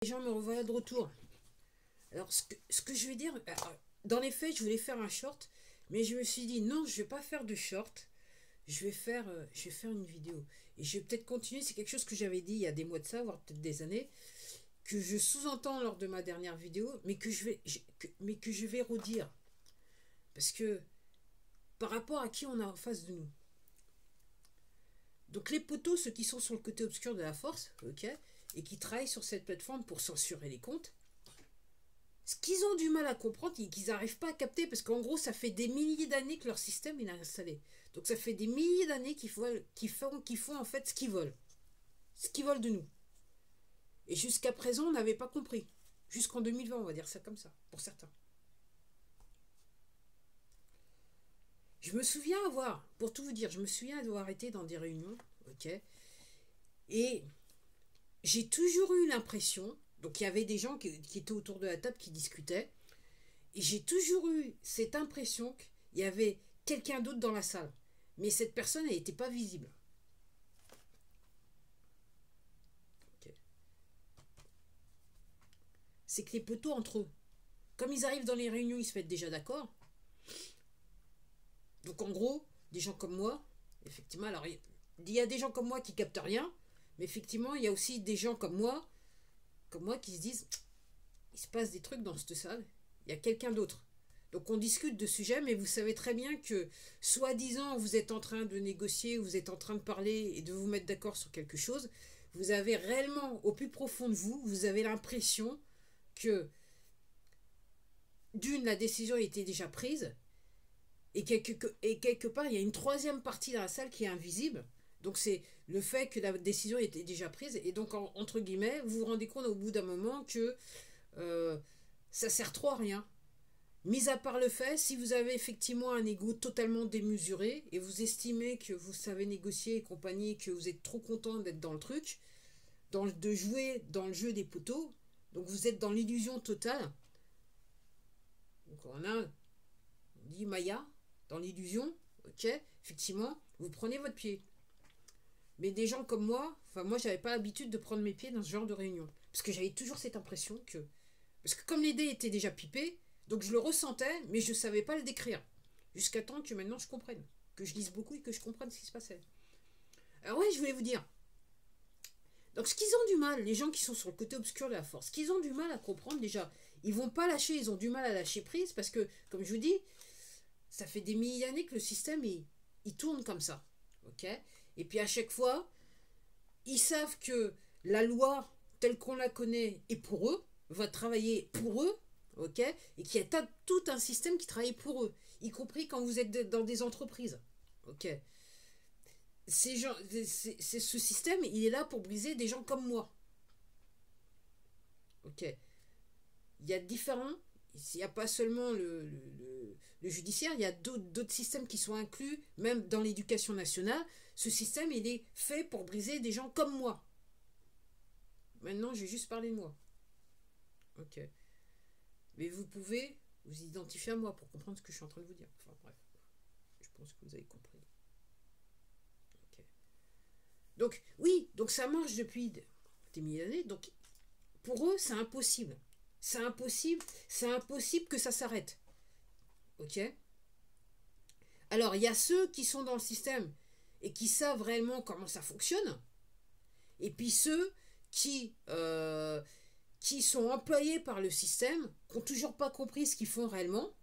Les gens me revoilà de retour. Alors, ce que je vais dire, dans les faits, je voulais faire un short, mais je me suis dit non, je vais pas faire de short. Je vais faire une vidéo. Et je vais peut-être continuer. C'est quelque chose que j'avais dit il y a des mois de ça, voire peut-être des années, que je sous-entends lors de ma dernière vidéo, mais mais que je vais redire. Parce que par rapport à qui on a en face de nous. Donc les poteaux, ceux qui sont sur le côté obscur de la force, ok, et qui travaillent sur cette plateforme pour censurer les comptes, ce qu'ils ont du mal à comprendre et qu'ils n'arrivent pas à capter, parce qu'en gros, ça fait des milliers d'années que leur système il est installé. Donc ça fait des milliers d'années qu'ils font en fait ce qu'ils veulent de nous. Et jusqu'à présent, on n'avait pas compris. Jusqu'en 2020, on va dire ça comme ça, pour certains. Je me souviens avoir, pour tout vous dire, je me souviens avoir été dans des réunions, ok, et j'ai toujours eu l'impression, donc il y avait des gens qui étaient autour de la table qui discutaient, et j'ai toujours eu cette impression qu'il y avait quelqu'un d'autre dans la salle. Mais cette personne, elle n'était pas visible. Ok. C'est que les poteaux entre eux, comme ils arrivent dans les réunions, ils se mettent déjà d'accord. Donc en gros, des gens comme moi, effectivement, alors il y a des gens comme moi qui captent rien, mais effectivement, il y a aussi des gens comme moi qui se disent, il se passe des trucs dans cette salle, il y a quelqu'un d'autre. Donc on discute de sujets, mais vous savez très bien que, soi-disant, vous êtes en train de négocier, vous êtes en train de parler et de vous mettre d'accord sur quelque chose, vous avez réellement, au plus profond de vous, vous avez l'impression que, d'une, la décision a été déjà prise, et quelque part, il y a une troisième partie dans la salle qui est invisible. Donc c'est le fait que la décision était déjà prise, et donc, entre guillemets, vous vous rendez compte au bout d'un moment que euh, ça sert trop à rien. Mis à part le fait, si vous avez effectivement un ego totalement démesuré et vous estimez que vous savez négocier et compagnie, que vous êtes trop content d'être dans le truc, de jouer dans le jeu des poteaux, donc vous êtes dans l'illusion totale. Donc on dit Maya, dans l'illusion, ok, effectivement, vous prenez votre pied. Mais des gens comme moi, enfin moi j'avais pas l'habitude de prendre mes pieds dans ce genre de réunion. Parce que j'avais toujours cette impression que... Parce que comme les dés étaient déjà pipés, donc je le ressentais, mais je ne savais pas le décrire. Jusqu'à temps que maintenant je comprenne. Que je lise beaucoup et que je comprenne ce qui se passait. Alors ouais, je voulais vous dire. Donc ce qu'ils ont du mal, les gens qui sont sur le côté obscur de la force, ce qu'ils ont du mal à comprendre déjà, ils vont pas lâcher, ils ont du mal à lâcher prise parce que, comme je vous dis, ça fait des milliers d'années que le système il tourne comme ça. Ok. Et puis à chaque fois, ils savent que la loi telle qu'on la connaît est pour eux, va travailler pour eux, ok, et qu'il y a tout un système qui travaille pour eux, y compris quand vous êtes dans des entreprises, ok. Ce système, il est là pour briser des gens comme moi, ok. Il y a différents, il n'y a pas seulement le judiciaire, il y a d'autres systèmes qui sont inclus, même dans l'éducation nationale. Ce système, il est fait pour briser des gens comme moi. Maintenant, je vais juste parler de moi. Ok. Mais vous pouvez vous identifier à moi pour comprendre ce que je suis en train de vous dire. Enfin bref, je pense que vous avez compris. Ok. Donc oui, donc ça marche depuis des milliers d'années. Donc pour eux, c'est impossible. C'est impossible que ça s'arrête. Ok. Alors il y a ceux qui sont dans le système et qui savent réellement comment ça fonctionne. Et puis ceux qui sont employés par le système, qui n'ont toujours pas compris ce qu'ils font réellement.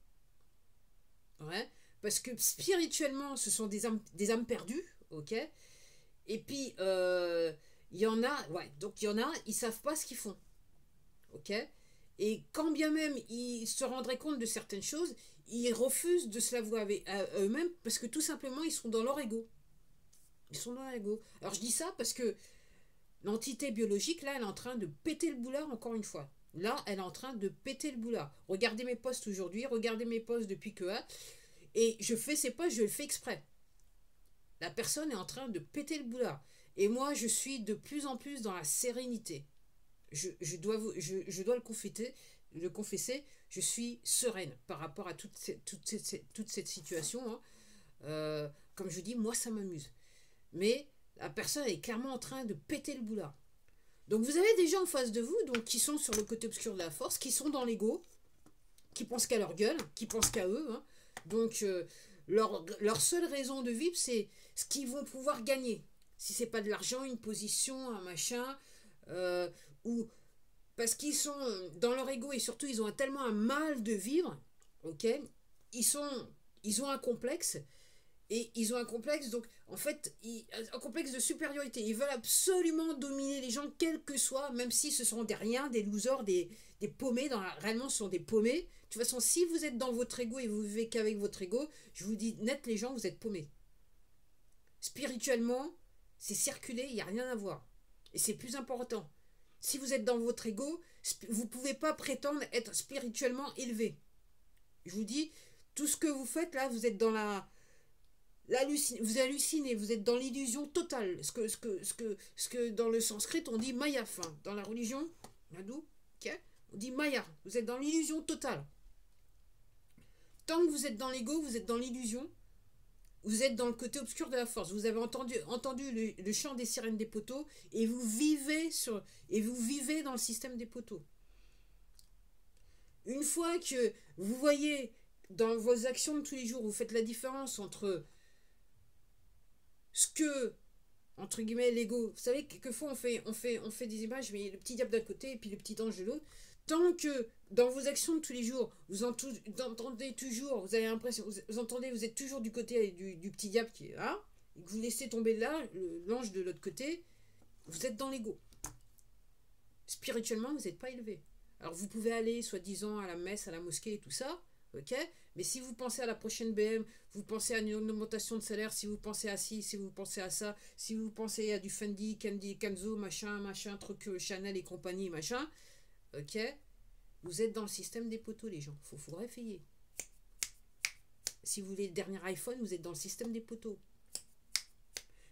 Ouais. Parce que spirituellement, ce sont des âmes perdues, ok. Et puis, il y en a, ouais, donc il y en a, ils savent pas ce qu'ils font, ok. Et quand bien même ils se rendraient compte de certaines choses, ils refusent de se l'avouer à eux-mêmes parce que tout simplement, ils sont dans leur ego. Ils sont dans leur ego. Alors je dis ça parce que l'entité biologique, là, elle est en train de péter le boulard encore une fois. Là, elle est en train de péter le boulard. Regardez mes posts aujourd'hui, regardez mes posts depuis que... Et je fais ces posts, je le fais exprès. La personne est en train de péter le boulard. Et moi, je suis de plus en plus dans la sérénité. Je dois le confesser, je suis sereine par rapport à toute cette situation. Hein. Comme je dis, moi, ça m'amuse. Mais la personne est clairement en train de péter le boulard. Donc vous avez des gens en face de vous donc, qui sont sur le côté obscur de la force, qui sont dans l'ego, qui pensent qu'à leur gueule, qui pensent qu'à eux. Hein. Donc leur seule raison de vivre, c'est ce qu'ils vont pouvoir gagner. Si c'est pas de l'argent, une position, un machin, ou parce qu'ils sont dans leur ego et surtout ils ont tellement un mal de vivre, ok, ils ont un complexe. Et ils ont un complexe, donc en fait, un complexe de supériorité. Ils veulent absolument dominer les gens, quels que soient, même si ce sont des riens, des losers, des paumés. Réellement, ce sont des paumés. De toute façon, si vous êtes dans votre ego et vous vivez qu'avec votre ego, je vous dis net, les gens, vous êtes paumés. Spirituellement, c'est circuler, il n'y a rien à voir. Et c'est plus important. Si vous êtes dans votre ego, vous ne pouvez pas prétendre être spirituellement élevé. Je vous dis, tout ce que vous faites là, vous êtes dans vous hallucinez, vous êtes dans l'illusion totale. Ce que dans le sanskrit on dit maya, fin. Dans la religion hindou, okay, on dit maya. Vous êtes dans l'illusion totale. Tant que vous êtes dans l'ego, vous êtes dans l'illusion. Vous êtes dans le côté obscur de la force. Vous avez entendu le chant des sirènes des poteaux et vous vivez dans le système des poteaux. Une fois que vous voyez dans vos actions de tous les jours, vous faites la différence entre ce que, entre guillemets, l'ego. Vous savez, quelquefois on fait des images, mais le petit diable d'un côté et puis le petit ange de l'autre. Tant que dans vos actions de tous les jours, vous entendez toujours, vous avez l'impression, vous êtes toujours du côté du petit diable qui est là, et que vous laissez tomber là, l'ange de l'autre côté, vous êtes dans l'ego. Spirituellement, vous n'êtes pas élevé. Alors vous pouvez aller, soi-disant, à la messe, à la mosquée et tout ça, ok, mais si vous pensez à la prochaine BM, vous pensez à une augmentation de salaire, si vous pensez à ci, si vous pensez à ça, si vous pensez à du Fendi, Kenzo, machin, truc Chanel et compagnie, machin, ok, vous êtes dans le système des poteaux, les gens. Faut réveiller. Si vous voulez le dernier iPhone, vous êtes dans le système des poteaux.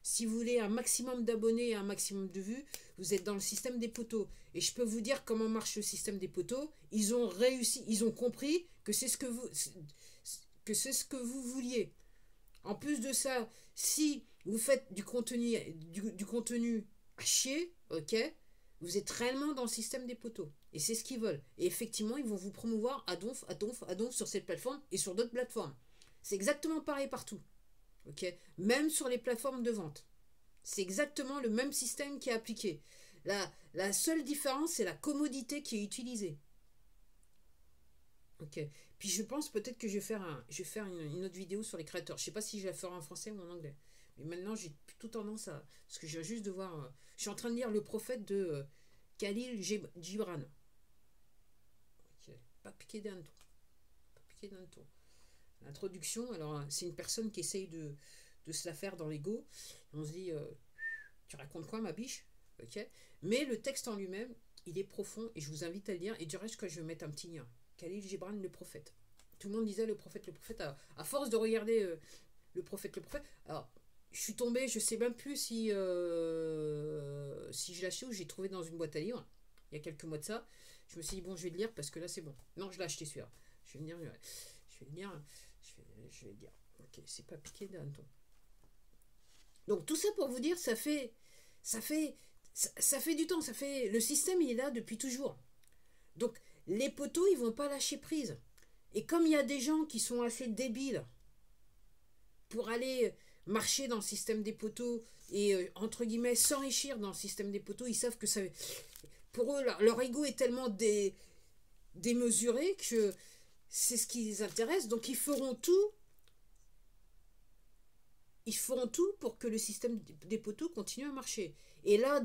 Si vous voulez un maximum d'abonnés et un maximum de vues, vous êtes dans le système des poteaux. Et je peux vous dire comment marche le système des poteaux. Ils ont réussi, ils ont compris que c'est ce que vous vouliez. En plus de ça, si vous faites du contenu à chier, ok, vous êtes réellement dans le système des poteaux. Et c'est ce qu'ils veulent. Et effectivement, ils vont vous promouvoir à donf sur cette plateforme et sur d'autres plateformes. C'est exactement pareil partout. Ok, même sur les plateformes de vente. C'est exactement le même système qui est appliqué. La seule différence, c'est la commodité qui est utilisée. Ok. Puis je pense peut-être que je vais faire une autre vidéo sur les créateurs. Je sais pas si je la ferai en français ou en anglais. Mais maintenant, j'ai plutôt tendance à... Parce que je viens juste de voir... je suis en train de lire Le Prophète de Khalil Gibran. Ok. Pas piqué d'un tour. Pas piqué d'un tour. L'introduction, alors c'est une personne qui essaye de se la faire dans l'ego. On se dit, tu racontes quoi ma biche, ok. Mais le texte en lui-même, il est profond et je vous invite à le lire. Et du reste, que je vais mettre un petit lien. Khalil Gibran, le prophète. Tout le monde disait le prophète. À force de regarder le prophète. Alors, je suis tombée, je sais même plus si je l'ai acheté ou j'ai trouvé dans une boîte à livres. Il y a quelques mois de ça. Je me suis dit, bon, je vais le lire parce que là, c'est bon. Non, je l'ai acheté celui-là. Je vais le lire. Je vais dire, ok, c'est pas piqué d'un ton. Donc tout ça pour vous dire, ça fait du temps, le système il est là depuis toujours. Donc les poteaux ils vont pas lâcher prise. Et comme il y a des gens qui sont assez débiles pour aller marcher dans le système des poteaux et entre guillemets s'enrichir dans le système des poteaux, ils savent que ça, pour eux leur ego est tellement démesuré que c'est ce qui les intéresse, donc ils feront tout pour que le système des poteaux continue à marcher. Et là,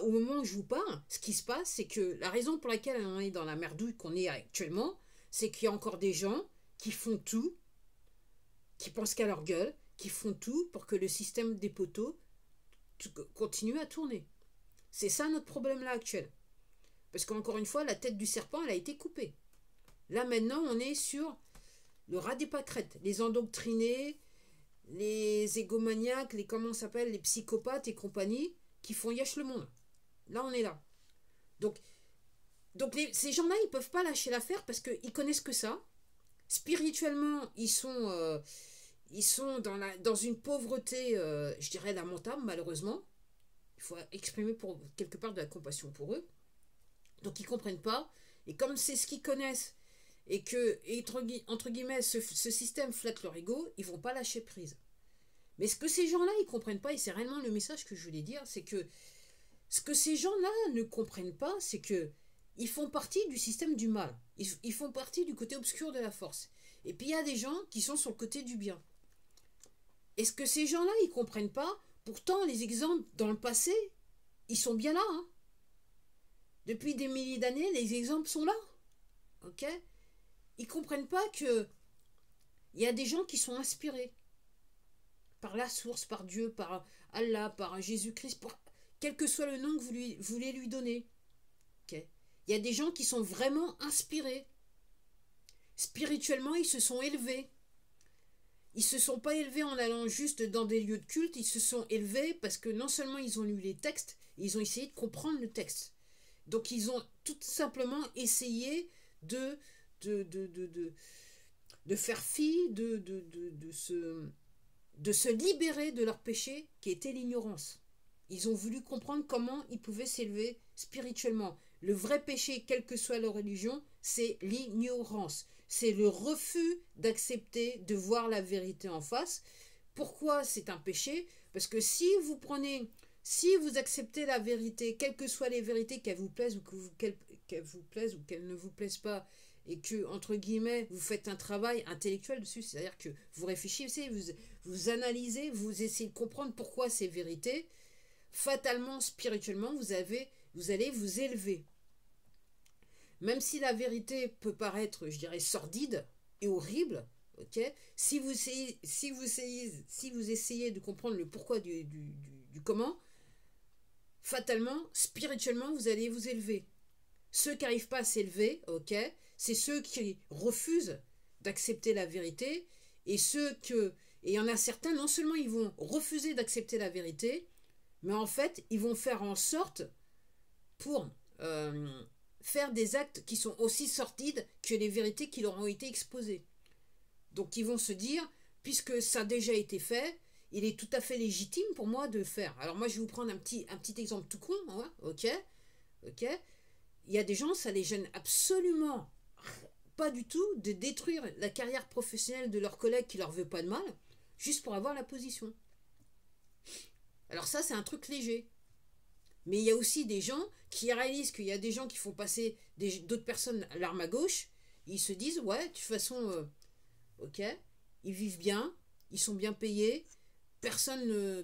au moment où je vous parle, ce qui se passe, c'est que la raison pour laquelle on est dans la merdouille qu'on est actuellement, c'est qu'il y a encore des gens qui font tout, qui pensent qu'à leur gueule, qui font tout pour que le système des poteaux continue à tourner. C'est ça notre problème là actuel. Parce qu'encore une fois, la tête du serpent, elle a été coupée. Là maintenant, on est sur le rat des pâquerettes, les endoctrinés, les égomaniaques, les psychopathes et compagnie qui font yesh le monde. Là, on est là. Donc ces gens-là, ils peuvent pas lâcher l'affaire parce qu'ils connaissent que ça. Spirituellement, ils sont dans une pauvreté, je dirais, lamentable, malheureusement. Il Il faut exprimer pour, quelque part de la compassion pour eux. Donc ils ne comprennent pas. Et comme c'est ce qu'ils connaissent, et que, entre guillemets, ce système flatte leur ego, ils ne vont pas lâcher prise. Mais ce que ces gens-là, ils ne comprennent pas, et c'est réellement le message que je voulais dire, c'est que ce que ces gens-là ne comprennent pas, c'est que ils font partie du système du mal. Ils font partie du côté obscur de la force. Et puis il y a des gens qui sont sur le côté du bien. Et ce que ces gens-là, ils ne comprennent pas, pourtant les exemples dans le passé, ils sont bien là. Hein. Depuis des milliers d'années, les exemples sont là. Ok? Ils ne comprennent pas que il y a des gens qui sont inspirés par la source, par Dieu, par Allah, par Jésus-Christ, quel que soit le nom que vous voulez lui donner. Okay. Il y a des gens qui sont vraiment inspirés. Spirituellement, ils se sont élevés. Ils ne se sont pas élevés en allant juste dans des lieux de culte, ils se sont élevés parce que non seulement ils ont lu les textes, ils ont essayé de comprendre le texte. Donc ils ont tout simplement essayé de faire fi, de se libérer de leur péché qui était l'ignorance. Ils ont voulu comprendre comment ils pouvaient s'élever spirituellement. Le vrai péché, quelle que soit leur religion, c'est l'ignorance. C'est le refus d'accepter de voir la vérité en face. Pourquoi c'est un péché? Parce que si vous acceptez la vérité, quelles que soient les vérités, qu'elles vous plaisent ou qu'elles vous plaisent ou qu'elles ne vous plaisent pas, et que, entre guillemets, vous faites un travail intellectuel dessus, c'est-à-dire que vous réfléchissez, vous analysez, vous essayez de comprendre pourquoi ces vérités, fatalement, spirituellement, vous allez vous élever. Même si la vérité peut paraître, je dirais, sordide et horrible, ok, si vous essayez de comprendre le pourquoi du comment, fatalement, spirituellement, vous allez vous élever. Ceux qui n'arrivent pas à s'élever, ok, c'est ceux qui refusent d'accepter la vérité, et il y en a certains, non seulement ils vont refuser d'accepter la vérité, mais en fait, ils vont faire en sorte pour faire des actes qui sont aussi sordides que les vérités qui leur ont été exposées. Donc ils vont se dire, puisque ça a déjà été fait, il est tout à fait légitime pour moi de le faire. Alors moi, je vais vous prendre un petit exemple tout con, hein, ok. Il y a des gens, ça les gêne absolument pas du tout de détruire la carrière professionnelle de leur collègue qui leur veut pas de mal, juste pour avoir la position. Alors ça, c'est un truc léger. Mais il y a aussi des gens qui réalisent qu'il y a des gens qui font passer d'autres personnes à l'arme à gauche, ils se disent, ouais, de toute façon, ok, ils vivent bien, ils sont bien payés, personne ne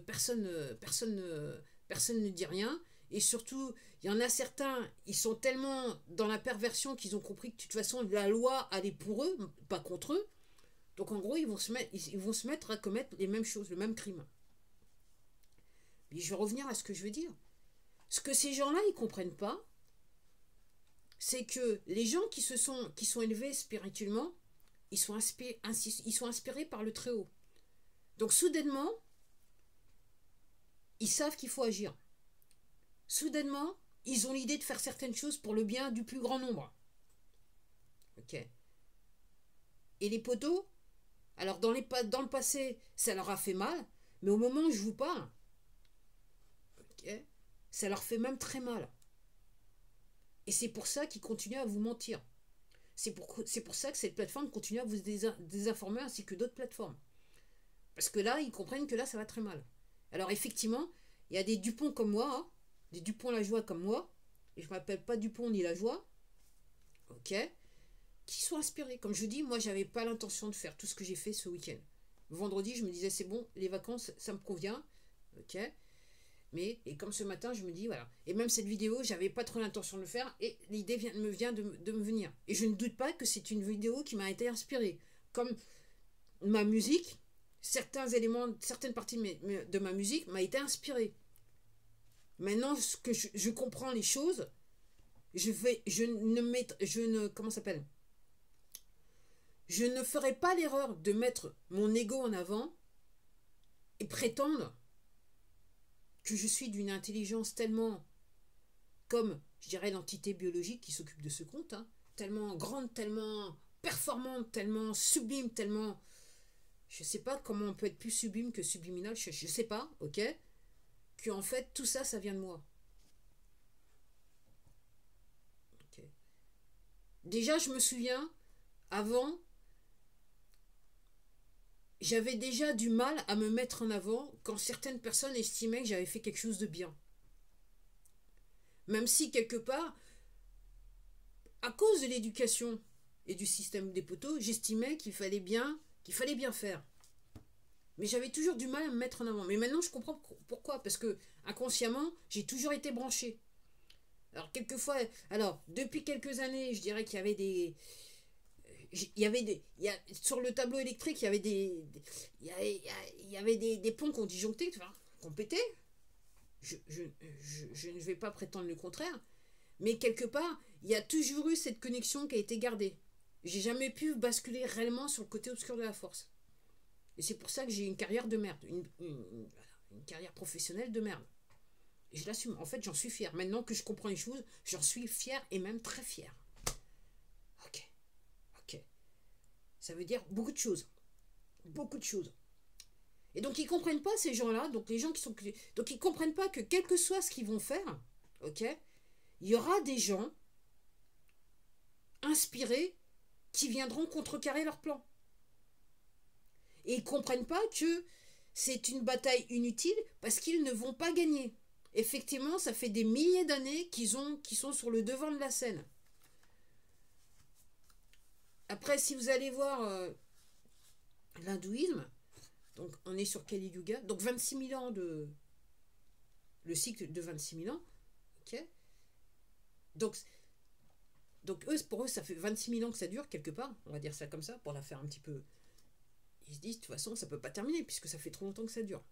dit rien, et surtout, il y en a certains, ils sont tellement dans la perversion qu'ils ont compris que de toute façon, la loi allait pour eux, pas contre eux, donc en gros, ils vont se mettre à commettre les mêmes choses, le même crime. Mais je vais revenir à ce que je veux dire. Ce que ces gens-là, ils ne comprennent pas, c'est que les gens qui sont élevés spirituellement, ils sont inspirés par le Très-Haut. Donc soudainement, ils savent qu'il faut agir. Soudainement, ils ont l'idée de faire certaines choses pour le bien du plus grand nombre. Ok. Et les poteaux, alors dans le passé, ça leur a fait mal, mais au moment où je vous parle, ok, ça leur fait même très mal. Et c'est pour ça qu'ils continuent à vous mentir. C'est pour ça que cette plateforme continue à vous désinformer ainsi que d'autres plateformes. Parce que là, ils comprennent que là, ça va très mal. Alors effectivement, il y a des Dupont comme moi, hein, des Dupont-Lajoie comme moi, et je ne m'appelle pas Dupont ni Lajoie, ok, qui sont inspirés. Comme je vous dis, moi, j'avais pas l'intention de faire tout ce que j'ai fait ce week-end. Vendredi, je me disais, c'est bon, les vacances, ça me convient, ok. Et comme ce matin, je me dis, voilà. Et même cette vidéo, j'avais pas trop l'intention de le faire, et l'idée vient de me venir. Et je ne doute pas que c'est une vidéo qui m'a été inspirée. Comme ma musique, certains éléments, certaines parties de ma musique m'a été inspirée. Maintenant que je comprends les choses, je ne ferai pas l'erreur de mettre mon ego en avant et prétendre que je suis d'une intelligence tellement, comme je dirais l'entité biologique qui s'occupe de ce compte, hein, tellement grande, tellement performante, tellement sublime, tellement... Je sais pas comment on peut être plus sublime que subliminal, je sais pas, ok. que en fait, tout ça, ça vient de moi. Ok. Déjà, je me souviens, avant, j'avais déjà du mal à me mettre en avant quand certaines personnes estimaient que j'avais fait quelque chose de bien. Même si, quelque part, à cause de l'éducation et du système des poteaux, j'estimais qu'il fallait bien faire. Mais j'avais toujours du mal à me mettre en avant. Mais maintenant, je comprends pourquoi. Parce que, inconsciemment, j'ai toujours été branché. Alors, quelquefois, alors, depuis quelques années, je dirais qu'il y avait des. Sur le tableau électrique, il y avait il y avait des ponts qu'on disjonctait, enfin, qu'on pétait. Je ne vais pas prétendre le contraire. Mais quelque part, il y a toujours eu cette connexion qui a été gardée. J'ai jamais pu basculer réellement sur le côté obscur de la force. Et c'est pour ça que j'ai une carrière de merde. Une carrière professionnelle de merde. Et je l'assume. En fait, j'en suis fier. Maintenant que je comprends les choses, j'en suis fier et même très fier. Ok. Ok. Ça veut dire beaucoup de choses. Beaucoup de choses. Et donc, ils comprennent pas, ces gens-là. Donc, les gens qui sont. Donc, ils comprennent pas que quel que soit ce qu'ils vont faire, ok, il y aura des gens inspirés qui viendront contrecarrer leur plan. Et ils ne comprennent pas que c'est une bataille inutile parce qu'ils ne vont pas gagner. Effectivement, ça fait des milliers d'années qu'ils sont sur le devant de la scène. Après, si vous allez voir l'hindouisme, donc on est sur Kali Yuga, donc 26 000 ans le cycle de 26 000 ans, ok. Donc pour eux, ça fait 26 000 ans que ça dure quelque part, on va dire ça comme ça, pour la faire un petit peu. Ils se disent, de toute façon, ça peut pas terminer, puisque ça fait trop longtemps que ça dure.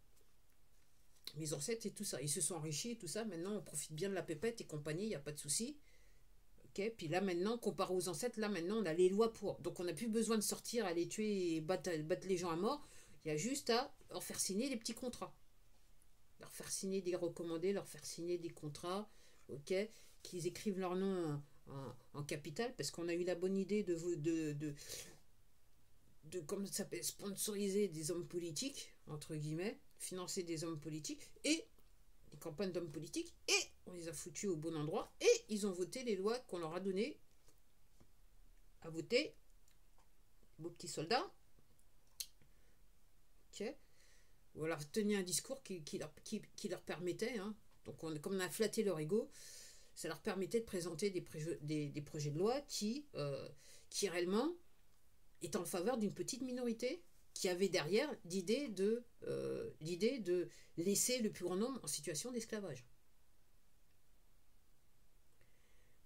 Mes ancêtres et tout ça, ils se sont enrichis et tout ça, maintenant on profite bien de la pépette et compagnie, il n'y a pas de souci. Ok, puis là maintenant, comparé aux ancêtres, là maintenant on a les lois pour. Donc on n'a plus besoin de sortir, aller tuer et battre les gens à mort. Il y a juste à leur faire signer des petits contrats. Leur faire signer des recommandés, leur faire signer des contrats, ok, qu'ils écrivent leur nom en capital, parce qu'on a eu la bonne idée de comment ça s'appelle, sponsoriser des hommes politiques, entre guillemets, financer des hommes politiques, et des campagnes d'hommes politiques, et on les a foutus au bon endroit, et ils ont voté les lois qu'on leur a données à voter, beaux petits soldats, ok, ou alors tenir un discours qui leur permettait, hein, donc comme on a flatté leur ego, ça leur permettait de présenter des projets de loi qui réellement est en faveur d'une petite minorité qui avait derrière l'idée de laisser le plus grand nombre en situation d'esclavage.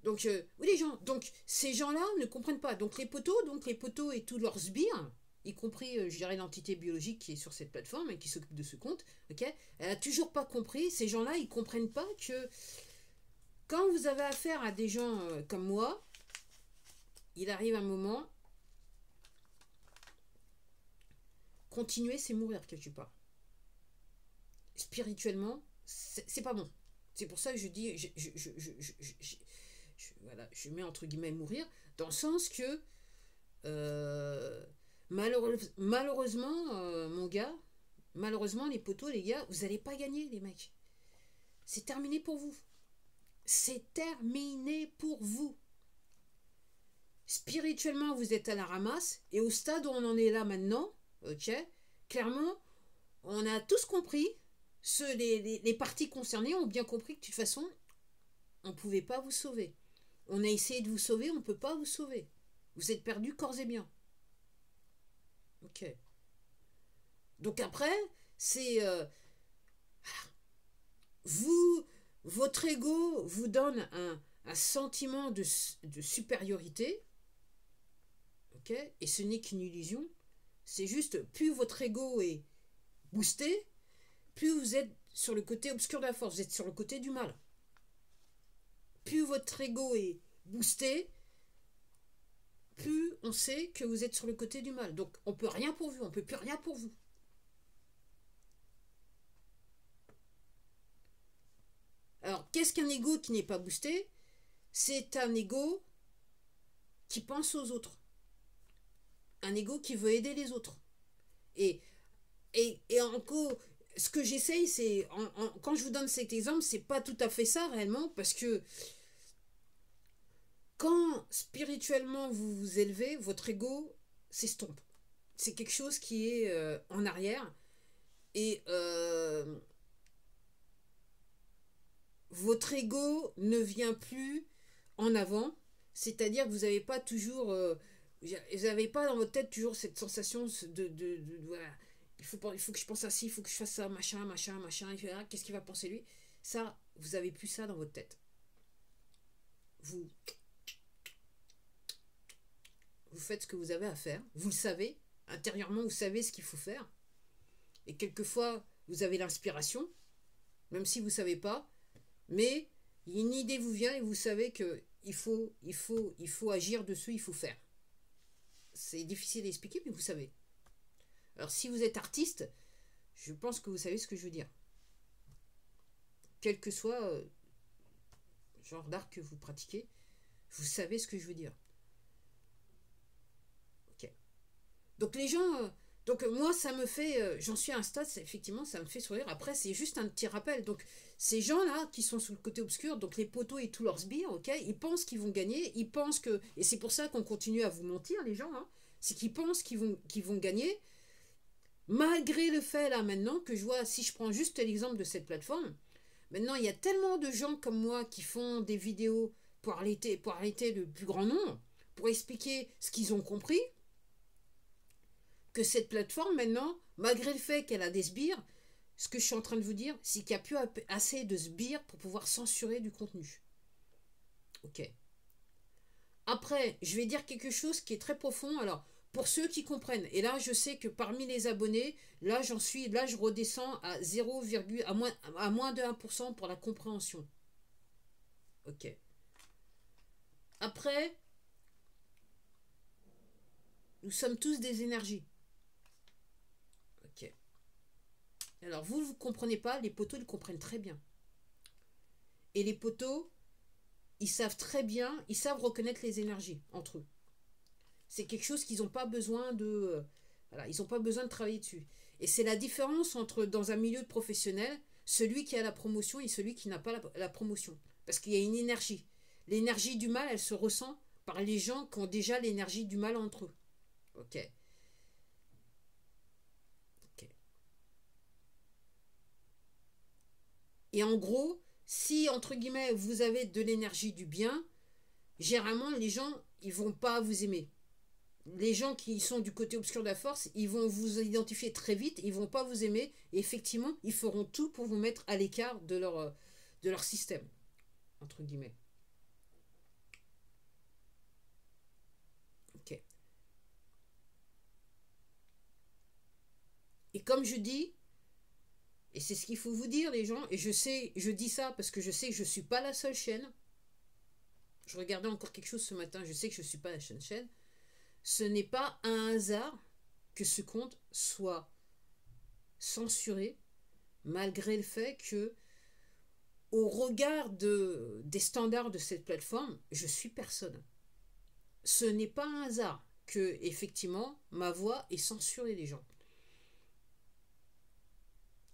Donc, oui, les gens, donc ces gens-là ne comprennent pas. Donc les poteaux et tous leurs sbires, y compris, je dirais, l'entité biologique qui est sur cette plateforme et qui s'occupe de ce compte, ok, elle n'a toujours pas compris. Ces gens-là, ils comprennent pas que quand vous avez affaire à des gens comme moi, il arrive un moment. Continuer, c'est mourir quelque part. Spirituellement, c'est pas bon. C'est pour ça que je dis, voilà, je mets entre guillemets mourir, dans le sens que malheureusement, mon gars, malheureusement, les poteaux, les gars, vous n'allez pas gagner, les mecs. C'est terminé pour vous. C'est terminé pour vous. Spirituellement, vous êtes à la ramasse, et au stade où on en est là maintenant, ok, clairement, on a tous compris, les parties concernées ont bien compris que de toute façon, on ne pouvait pas vous sauver. On a essayé de vous sauver, on ne peut pas vous sauver. Vous êtes perdus corps et bien. Ok. Donc après, c'est votre ego vous donne un sentiment de supériorité, ok, et ce n'est qu'une illusion. C'est juste, plus votre ego est boosté, plus vous êtes sur le côté obscur de la force, vous êtes sur le côté du mal. Plus votre ego est boosté, plus on sait que vous êtes sur le côté du mal. Donc on peut rien pour vous, on peut plus rien pour vous. Alors qu'est-ce qu'un ego qui n'est pas boosté? C'est un ego qui pense aux autres. Un ego qui veut aider les autres. Et encore, ce que j'essaye, c'est, quand je vous donne cet exemple, c'est pas tout à fait ça réellement, parce que quand spirituellement vous vous élevez, votre ego s'estompe. C'est quelque chose qui est en arrière, et votre ego ne vient plus en avant, c'est-à-dire que vous n'avez pas toujours, vous n'avez pas dans votre tête toujours cette sensation voilà, il faut que je pense à ci, il faut que je fasse ça, machin, machin, machin, qu'est-ce qu'il va penser lui? Ça, vous n'avez plus ça dans votre tête. Vous, vous faites ce que vous avez à faire, vous le savez, intérieurement vous savez ce qu'il faut faire, et quelquefois vous avez l'inspiration, même si vous ne savez pas, mais une idée vous vient et vous savez que il faut agir dessus, il faut faire. C'est difficile à expliquer, mais vous savez. Alors si vous êtes artiste, je pense que vous savez ce que je veux dire. Quel que soit le genre d'art que vous pratiquez, vous savez ce que je veux dire. Ok. Donc les gens... donc moi, ça me fait... j'en suis à un stade, effectivement, ça me fait sourire. Après, c'est juste un petit rappel. Donc ces gens-là qui sont sous le côté obscur, donc les poteaux et tous leurs sbires, ok, ils pensent qu'ils vont gagner, ils pensent que... Et c'est pour ça qu'on continue à vous mentir, les gens, hein, c'est qu'ils pensent qu'ils vont gagner, malgré le fait, là, maintenant, que je vois, si je prends juste l'exemple de cette plateforme, maintenant, il y a tellement de gens comme moi qui font des vidéos pour arrêter le plus grand nombre, pour expliquer ce qu'ils ont compris, que cette plateforme, maintenant, malgré le fait qu'elle a des sbires, ce que je suis en train de vous dire, c'est qu'il n'y a plus assez de sbires pour pouvoir censurer du contenu. Ok. Après, je vais dire quelque chose qui est très profond. Alors, pour ceux qui comprennent, et là, je sais que parmi les abonnés, là, je redescends à 0, à moins de 1% pour la compréhension. Ok. Après, nous sommes tous des énergies. Ok. Alors, vous ne comprenez pas, les poteaux, ils comprennent très bien. Et les poteaux, ils savent très bien, ils savent reconnaître les énergies entre eux. C'est quelque chose qu'ils n'ont pas besoin de... voilà, ils n'ont pas besoin de travailler dessus. Et c'est la différence entre, dans un milieu professionnel, celui qui a la promotion et celui qui n'a pas la promotion. Parce qu'il y a une énergie. L'énergie du mal, elle se ressent par les gens qui ont déjà l'énergie du mal entre eux. Ok. Ok. Et en gros, si, entre guillemets, vous avez de l'énergie du bien, généralement, les gens, ils vont pas vous aimer. Les gens qui sont du côté obscur de la force, ils vont vous identifier très vite, ils vont pas vous aimer, et effectivement, ils feront tout pour vous mettre à l'écart de leur système, entre guillemets. Ok. Et comme je dis, et c'est ce qu'il faut vous dire, les gens, et je sais, je dis ça parce que je sais que je suis pas la seule chaîne. Je regardais encore quelque chose ce matin, je sais que je suis pas la seule chaîne. Ce n'est pas un hasard que ce compte soit censuré, malgré le fait que, au regard des standards de cette plateforme, je suis personne. Ce n'est pas un hasard que, effectivement, ma voix est censurée, les gens.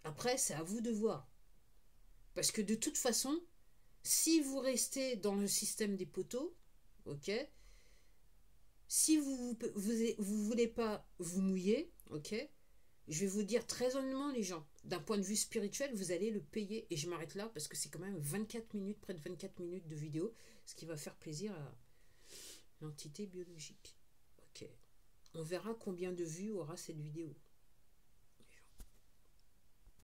Après, c'est à vous de voir. Parce que de toute façon, si vous restez dans le système des poteaux, ok, si vous voulez pas vous mouiller, ok, je vais vous dire très honnêtement, les gens, d'un point de vue spirituel, vous allez le payer. Et je m'arrête là parce que c'est quand même 24 minutes, près de 24 minutes de vidéo, ce qui va faire plaisir à l'entité biologique. Ok. On verra combien de vues aura cette vidéo.